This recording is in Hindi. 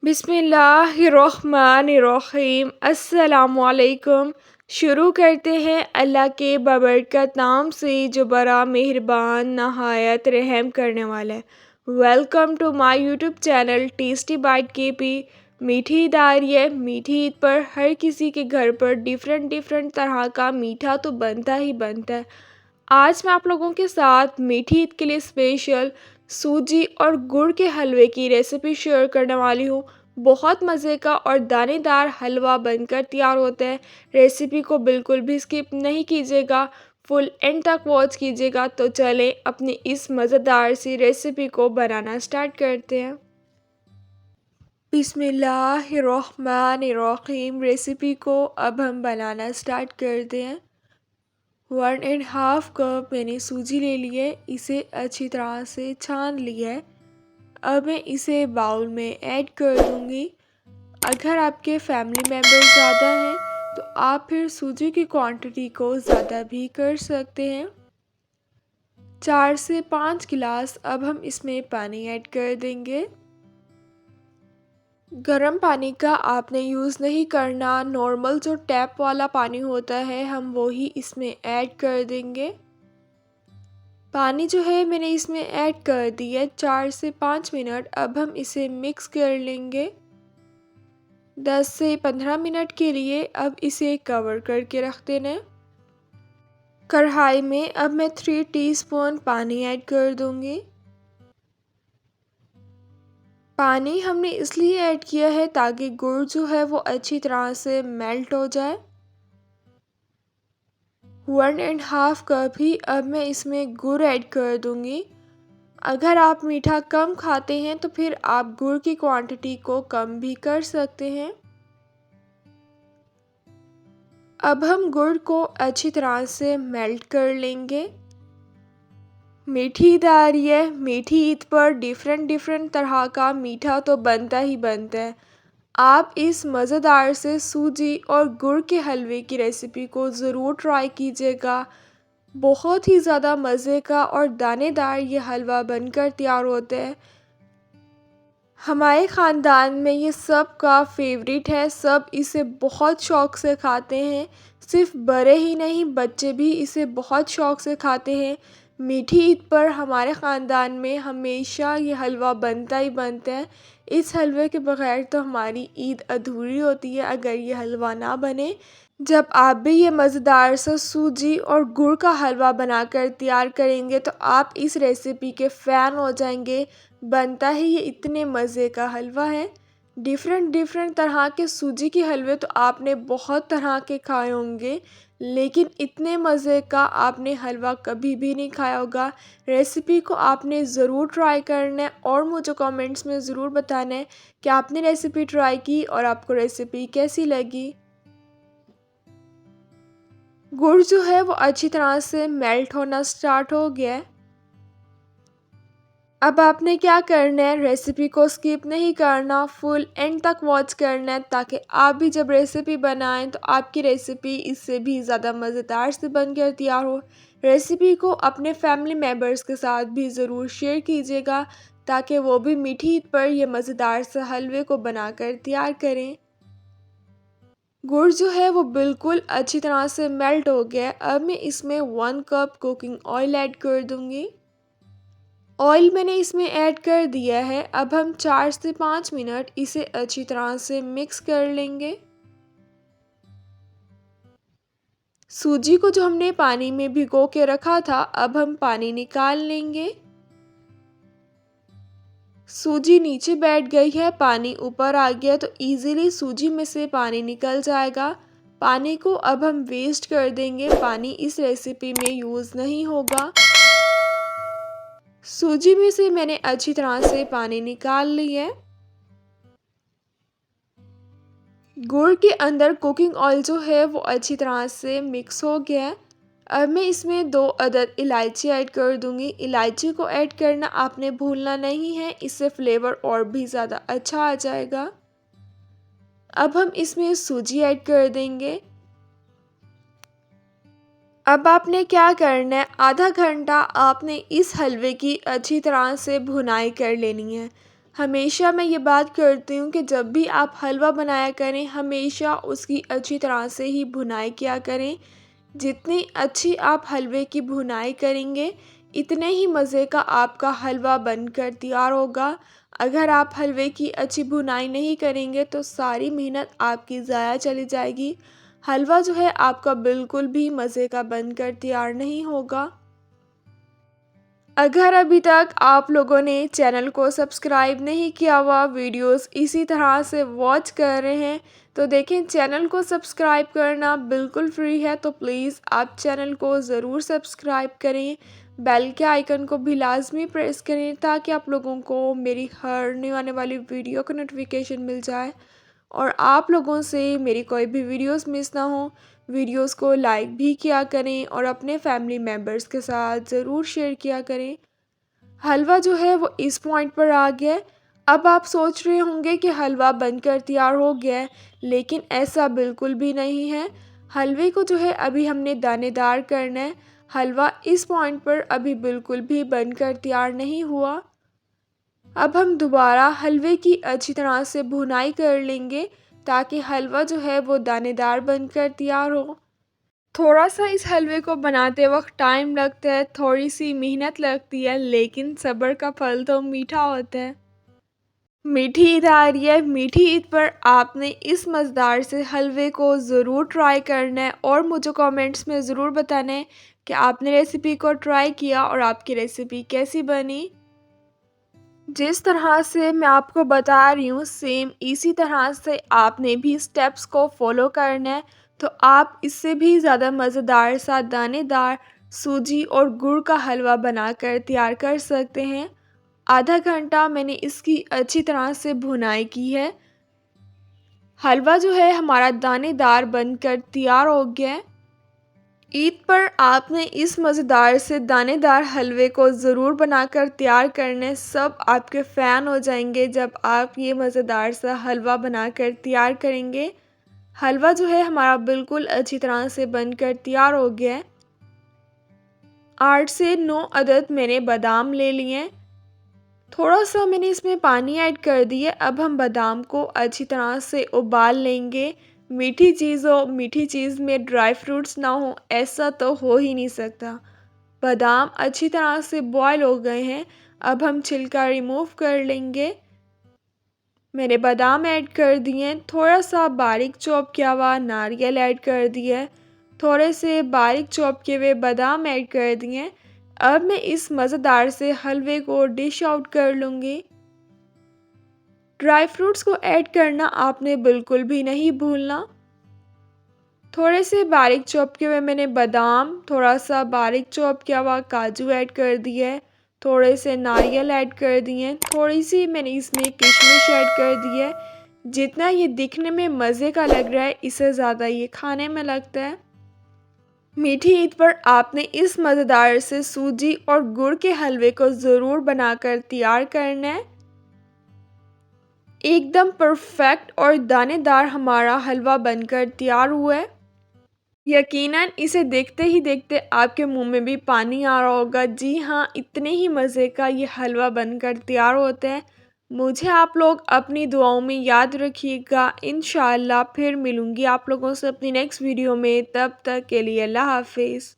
बिस्मिल्लाहिर्रहमानिर्रहीम अस्सलामुअलैकुम। शुरू करते हैं अल्लाह के बबरकत नाम से जो बड़ा मेहरबान नहायत रहम करने वाला है। Welcome to my YouTube channel tasty bite KP. मीठी ईद आ रही है। मीठी ईद पर हर किसी के घर पर डिफरेंट डिफरेंट तरह का मीठा तो बनता ही बनता है। आज मैं आप लोगों के साथ मीठी ईद के लिए स्पेशल सूजी और गुड़ के हलवे की रेसिपी शेयर करने वाली हूँ। बहुत मज़े का और दानेदार हलवा बनकर तैयार होता है। रेसिपी को बिल्कुल भी स्किप नहीं कीजिएगा, फुल एंड तक वॉच कीजिएगा। तो चलें अपनी इस मज़ेदार सी रेसिपी को बनाना स्टार्ट करते हैं। बिस्मिल्लाहिर्रहमानिर्रहीम। रेसिपी को अब हम बनाना स्टार्ट करते हैं। 1.5 कप मैंने सूजी ले ली है, इसे अच्छी तरह से छान लिया है। अब मैं इसे बाउल में ऐड कर दूंगी। अगर आपके फैमिली मेम्बर्स ज़्यादा हैं तो आप फिर सूजी की क्वांटिटी को ज़्यादा भी कर सकते हैं। 4 से 5 गिलास अब हम इसमें पानी ऐड कर देंगे। गर्म पानी का आपने यूज़ नहीं करना, नॉर्मल जो टैप वाला पानी होता है हम वो ही इसमें ऐड कर देंगे। पानी जो है मैंने इसमें ऐड कर दिया है। 4 से 5 मिनट अब हम इसे मिक्स कर लेंगे। 10 से 15 मिनट के लिए अब इसे कवर करके रख देना है। कढ़ाई में अब मैं 3 टीस्पून पानी ऐड कर दूंगी। पानी हमने इसलिए ऐड किया है ताकि गुड़ जो है वो अच्छी तरह से मेल्ट हो जाए। 1.5 कप ही अब मैं इसमें गुड़ ऐड कर दूंगी। अगर आप मीठा कम खाते हैं तो फिर आप गुड़ की क्वांटिटी को कम भी कर सकते हैं। अब हम गुड़ को अच्छी तरह से मेल्ट कर लेंगे। मीठी ईद आ रही है। मीठी ईद पर डिफरेंट डिफरेंट तरह का मीठा तो बनता ही बनता है। आप इस मज़ेदार से सूजी और गुड़ के हलवे की रेसिपी को ज़रूर ट्राई कीजिएगा। बहुत ही ज़्यादा मज़े का और दानेदार ये हलवा बनकर तैयार होता है। हमारे ख़ानदान में ये सब का फेवरेट है। सब इसे बहुत शौक़ से खाते हैं। सिर्फ बड़े ही नहीं, बच्चे भी इसे बहुत शौक़ से खाते हैं। मीठी ईद पर हमारे ख़ानदान में हमेशा ये हलवा बनता ही बनता है। इस हलवे के बग़ैर तो हमारी ईद अधूरी होती है अगर ये हलवा ना बने। जब आप भी ये मज़ेदार सा सूजी और गुड़ का हलवा बनाकर तैयार करेंगे तो आप इस रेसिपी के फ़ैन हो जाएंगे। बनता ही ये इतने मज़े का हलवा है। डिफरेंट डिफरेंट तरह के सूजी के हलवे तो आपने बहुत तरह के खाए होंगे, लेकिन इतने मज़े का आपने हलवा कभी भी नहीं खाया होगा। रेसिपी को आपने ज़रूर ट्राई करना है और मुझे कमेंट्स में ज़रूर बताना है कि आपने रेसिपी ट्राई की और आपको रेसिपी कैसी लगी। गुड़ जो है वो अच्छी तरह से मेल्ट होना स्टार्ट हो गया है। अब आपने क्या करना है, रेसिपी को स्किप नहीं करना, फुल एंड तक वॉच करना है ताकि आप भी जब रेसिपी बनाएं तो आपकी रेसिपी इससे भी ज़्यादा मज़ेदार से बनकर तैयार हो। रेसिपी को अपने फैमिली मेम्बर्स के साथ भी ज़रूर शेयर कीजिएगा ताकि वो भी मीठी ईद पर यह मज़ेदार से हलवे को बनाकर तैयार करें। गुड़ जो है वो बिल्कुल अच्छी तरह से मेल्ट हो गया है। अब मैं इसमें 1 कप कुकिंग ऑयल ऐड कर दूंगी। ऑयल मैंने इसमें ऐड कर दिया है। अब हम 4 से 5 मिनट इसे अच्छी तरह से मिक्स कर लेंगे। सूजी को जो हमने पानी में भिगो के रखा था अब हम पानी निकाल लेंगे। सूजी नीचे बैठ गई है, पानी ऊपर आ गया तो इजीली सूजी में से पानी निकल जाएगा। पानी को अब हम वेस्ट कर देंगे, पानी इस रेसिपी में यूज़ नहीं होगा। सूजी में से मैंने अच्छी तरह से पानी निकाल लिया है। गुड़ के अंदर कुकिंग ऑयल जो है वो अच्छी तरह से मिक्स हो गया है। अब मैं इसमें 2 अदद इलायची ऐड कर दूंगी। इलायची को ऐड करना आपने भूलना नहीं है, इससे फ्लेवर और भी ज़्यादा अच्छा आ जाएगा। अब हम इसमें सूजी ऐड कर देंगे। अब आपने क्या करना है, आधा घंटा आपने इस हलवे की अच्छी तरह से भुनाई कर लेनी है। हमेशा मैं ये बात करती हूँ कि जब भी आप हलवा बनाया करें हमेशा उसकी अच्छी तरह से ही भुनाई किया करें। जितनी अच्छी आप हलवे की भुनाई करेंगे इतने ही मज़े का आपका हलवा बनकर तैयार होगा। अगर आप हलवे की अच्छी भुनाई नहीं करेंगे तो सारी मेहनत आपकी ज़ाया चली जाएगी। हलवा जो है आपका बिल्कुल भी मज़े का बनकर तैयार नहीं होगा। अगर अभी तक आप लोगों ने चैनल को सब्सक्राइब नहीं किया हुआ, वीडियोस इसी तरह से वॉच कर रहे हैं तो देखें चैनल को सब्सक्राइब करना बिल्कुल फ्री है, तो प्लीज़ आप चैनल को ज़रूर सब्सक्राइब करें। बेल के आइकन को भी लाजमी प्रेस करें ताकि आप लोगों को मेरी हर आने वाली वीडियो का नोटिफिकेशन मिल जाए और आप लोगों से मेरी कोई भी वीडियोस मिस ना हो। वीडियोस को लाइक भी किया करें और अपने फैमिली मेम्बर्स के साथ ज़रूर शेयर किया करें। हलवा जो है वो इस पॉइंट पर आ गया है। अब आप सोच रहे होंगे कि हलवा बनकर तैयार हो गया है, लेकिन ऐसा बिल्कुल भी नहीं है। हलवे को जो है अभी हमने दानेदार करना है। हलवा इस पॉइंट पर अभी बिल्कुल भी बनकर तैयार नहीं हुआ। अब हम दोबारा हलवे की अच्छी तरह से भुनाई कर लेंगे ताकि हलवा जो है वो दानेदार बनकर तैयार हो। थोड़ा सा इस हलवे को बनाते वक्त टाइम लगता है, थोड़ी सी मेहनत लगती है, लेकिन सब्र का फल तो मीठा होता है। मीठी ईद आ रही है, मीठी ईद पर आपने इस मज़ेदार से हलवे को ज़रूर ट्राई करना है और मुझे कमेंट्स में ज़रूर बताना है कि आपने रेसिपी को ट्राई किया और आपकी रेसिपी कैसी बनी। जिस तरह से मैं आपको बता रही हूँ सेम इसी तरह से आपने भी स्टेप्स को फॉलो करना है, तो आप इससे भी ज़्यादा मज़ेदार सा दानेदार सूजी और गुड़ का हलवा बनाकर तैयार कर सकते हैं। आधा घंटा मैंने इसकी अच्छी तरह से भुनाई की है। हलवा जो है हमारा दानेदार बनकर तैयार हो गया है। ईद पर आपने इस मज़ेदार से दानेदार हलवे को ज़रूर बनाकर तैयार करने, सब आपके फ़ैन हो जाएंगे जब आप ये मज़ेदार सा हलवा बनाकर तैयार करेंगे। हलवा जो है हमारा बिल्कुल अच्छी तरह से बनकर तैयार हो गया है। 8 से 9 अदद मैंने बादाम ले लिए हैं। थोड़ा सा मैंने इसमें पानी ऐड कर दिया। अब हम बादाम को अच्छी तरह से उबाल लेंगे। मीठी चीज़ हो, मीठी चीज़ में ड्राई फ्रूट्स ना हो, ऐसा तो हो ही नहीं सकता। बादाम अच्छी तरह से बॉयल हो गए हैं। अब हम छिलका रिमूव कर लेंगे। मैंने बादाम ऐड कर दिए। थोड़ा सा बारीक चॉप किया हुआ नारियल ऐड कर दिया। थोड़े से बारीक चॉप किए हुए बादाम ऐड कर दिए। अब मैं इस मज़ेदार से हलवे को डिश आउट कर लूँगी। ड्राई फ्रूट्स को ऐड करना आपने बिल्कुल भी नहीं भूलना। थोड़े से बारीक चॉप किए हुए मैंने बादाम, थोड़ा सा बारीक चॉप किया हुआ काजू ऐड कर दिया है। थोड़े से नारियल ऐड कर दिए। थोड़ी सी मैंने इसमें किशमिश ऐड कर दी है। जितना ये दिखने में मज़े का लग रहा है इससे ज़्यादा ये खाने में लगता है। मीठी ईद पर आपने इस मज़ेदार से सूजी और गुड़ के हलवे को ज़रूर बनाकर तैयार करना है। एकदम परफेक्ट और दानेदार हमारा हलवा बनकर तैयार हुआ है। यकीनन इसे देखते ही देखते आपके मुंह में भी पानी आ रहा होगा। जी हाँ, इतने ही मज़े का ये हलवा बनकर तैयार होता है। मुझे आप लोग अपनी दुआओं में याद रखिएगा। इंशाअल्लाह फिर मिलूँगी आप लोगों से अपनी नेक्स्ट वीडियो में। तब तक के लिए अल्लाह हाफ़िज़।